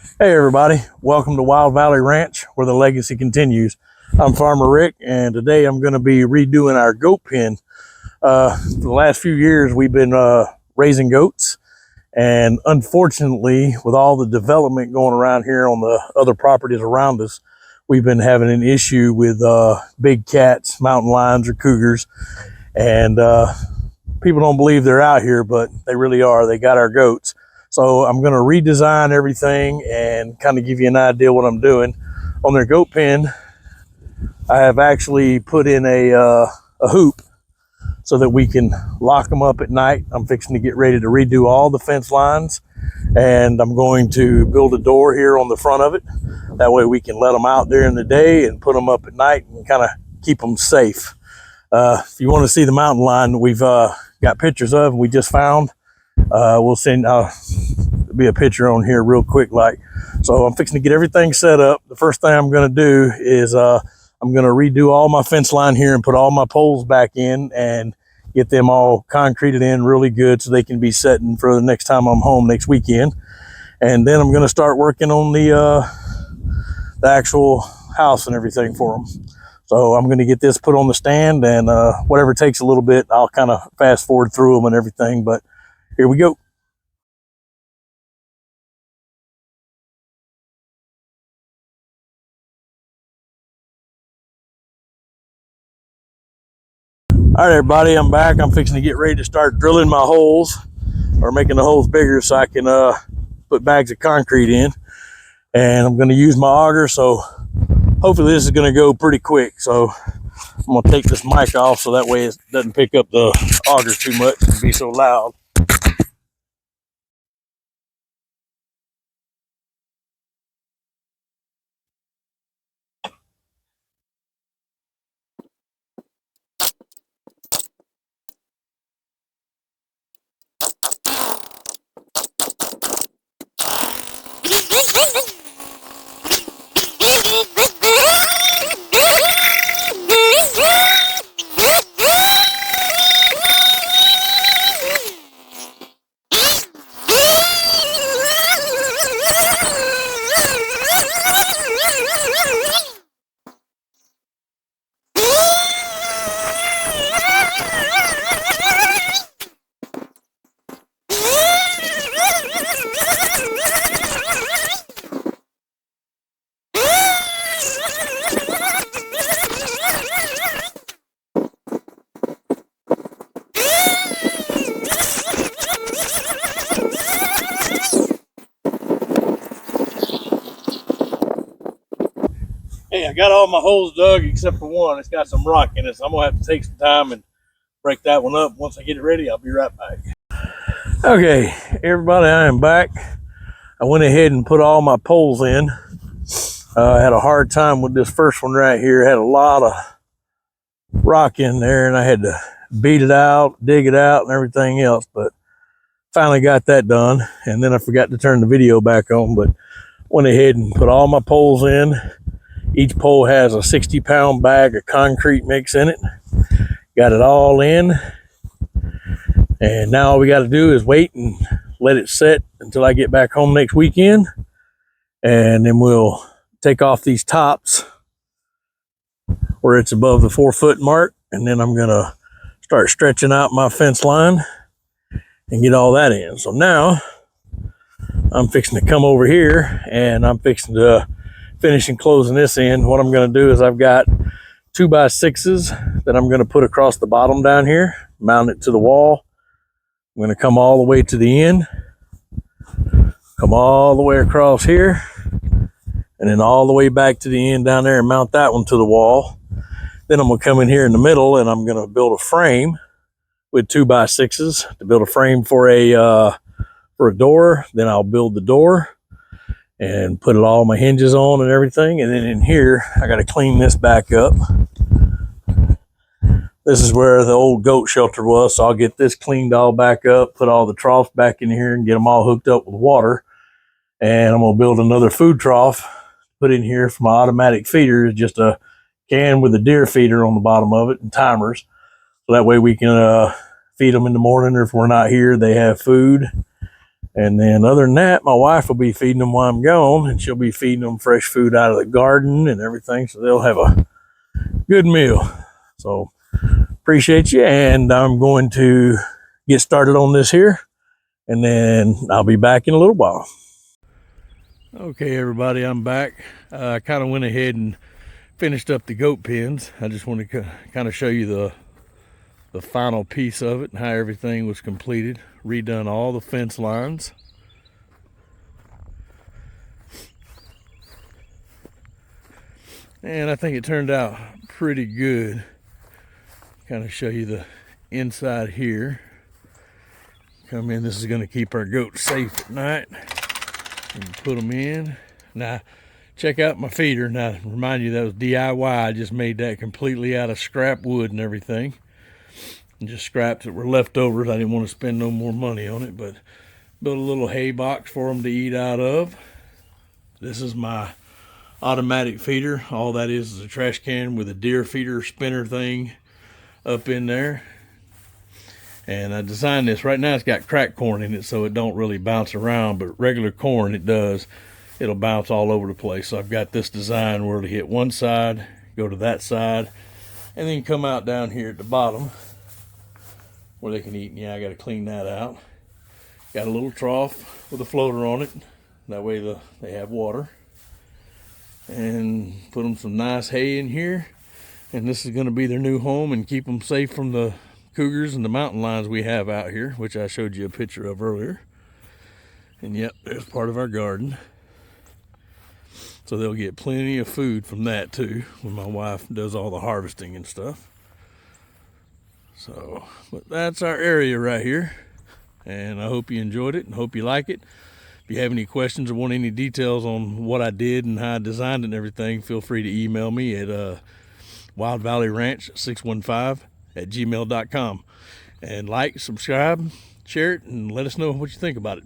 Hey everybody, welcome to Wild Valley Ranch where the legacy continues. I'm Farmer Rick and today I'm going to be redoing our goat pen. For the last few years we've been raising goats, and unfortunately with all the development going around here on the other properties around us, we've been having an issue with big cats, mountain lions or cougars, and people don't believe they're out here, but they really are. They got our goats. So I'm going to redesign everything and kind of give you an idea what I'm doing. On their goat pen, I have actually put in a hoop so that we can lock them up at night. I'm fixing to get ready to redo all the fence lines, and I'm going to build a door here on the front of it. That way we can let them out during the day and put them up at night and kind of keep them safe. If you want to see the mountain lion we've got pictures of and we just found, we'll send be a picture on here real quick like. So I'm fixing to get everything set up. The first thing I'm going to do is I'm going to redo all my fence line here and put all my poles back in and get them all concreted in really good so they can be setting for the next time I'm home next weekend. And then I'm going to start working on the actual house and everything for them. So I'm going to get this put on the stand, and whatever takes a little bit, I'll kind of fast forward through them and everything, but here we go. All right, everybody, I'm back. I'm fixing to get ready to start drilling my holes, or making the holes bigger so I can put bags of concrete in. And I'm going to use my auger, so hopefully this is going to go pretty quick. So I'm going to take this mic off so that way it doesn't pick up the auger too much and be so loud. Hey, I got all my holes dug except for one. It's got some rock in it, so I'm going to have to take some time and break that one up. Once I get it ready, I'll be right back. Okay, everybody, I am back. I went ahead and put all my poles in. I had a hard time with this first one right here. It had a lot of rock in there, and I had to beat it out, dig it out, and everything else, but finally got that done. And then I forgot to turn the video back on, but went ahead and put all my poles in. Each pole has a 60-pound bag of concrete mix in it. Got it all in. And now all we got to do is wait and let it set until I get back home next weekend. And then we'll take off these tops where it's above the 4-foot mark. And then I'm going to start stretching out my fence line and get all that in. So now I'm fixing to come over here and I'm fixing to finish and closing this in. What I'm going to do is I've got 2x6s that I'm going to put across the bottom down here, mount it to the wall. I'm going to come all the way to the end, come all the way across here, and then all the way back to the end down there and mount that one to the wall. Then I'm going to come in here in the middle and I'm going to build a frame with 2x6s to build a frame for a door. Then I'll build the door and put all my hinges on and everything. And then in here, I got to clean this back up. This is where the old goat shelter was. So I'll get this cleaned all back up, put all the troughs back in here and get them all hooked up with water. And I'm going to build another food trough, put in here for my automatic feeder, just a can with a deer feeder on the bottom of it and timers. So that way we can feed them in the morning, or if we're not here, they have food. And then other than that, my wife will be feeding them while I'm gone, and she'll be feeding them fresh food out of the garden and everything, so they'll have a good meal. So appreciate you, and I'm going to get started on this here, and then I'll be back in a little while. Okay, everybody, I'm back. I kind of went ahead and finished up the goat pens. I just want to kind of show you the final piece of it and how everything was completed. Redone all the fence lines. And I think it turned out pretty good. Kind of show you the inside here. Come in, this is going to keep our goats safe at night. And put them in. Now, check out my feeder. Now, remind you that was DIY. I just made that completely out of scrap wood and everything. And just scraps that were leftovers. I didn't want to spend no more money on it, but built a little hay box for them to eat out of. This is my automatic feeder. All that is a trash can with a deer feeder spinner thing up in there. And I designed this. Right now it's got cracked corn in it, so it don't really bounce around, but regular corn it does. It'll bounce all over the place. So I've got this design where it'll hit one side, go to that side, and then come out down here at the bottom where they can eat. And yeah, I got to clean that out. Got a little trough with a floater on it. That way they have water. And put them some nice hay in here. And this is going to be their new home and keep them safe from the cougars and the mountain lions we have out here, which I showed you a picture of earlier. And yep, there's part of our garden. So they'll get plenty of food from that too, when my wife does all the harvesting and stuff. So, but that's our area right here. And I hope you enjoyed it and hope you like it. If you have any questions or want any details on what I did and how I designed it and everything, feel free to email me at Wild Valley Ranch 615@gmail.com. And like, subscribe, share it, and let us know what you think about it.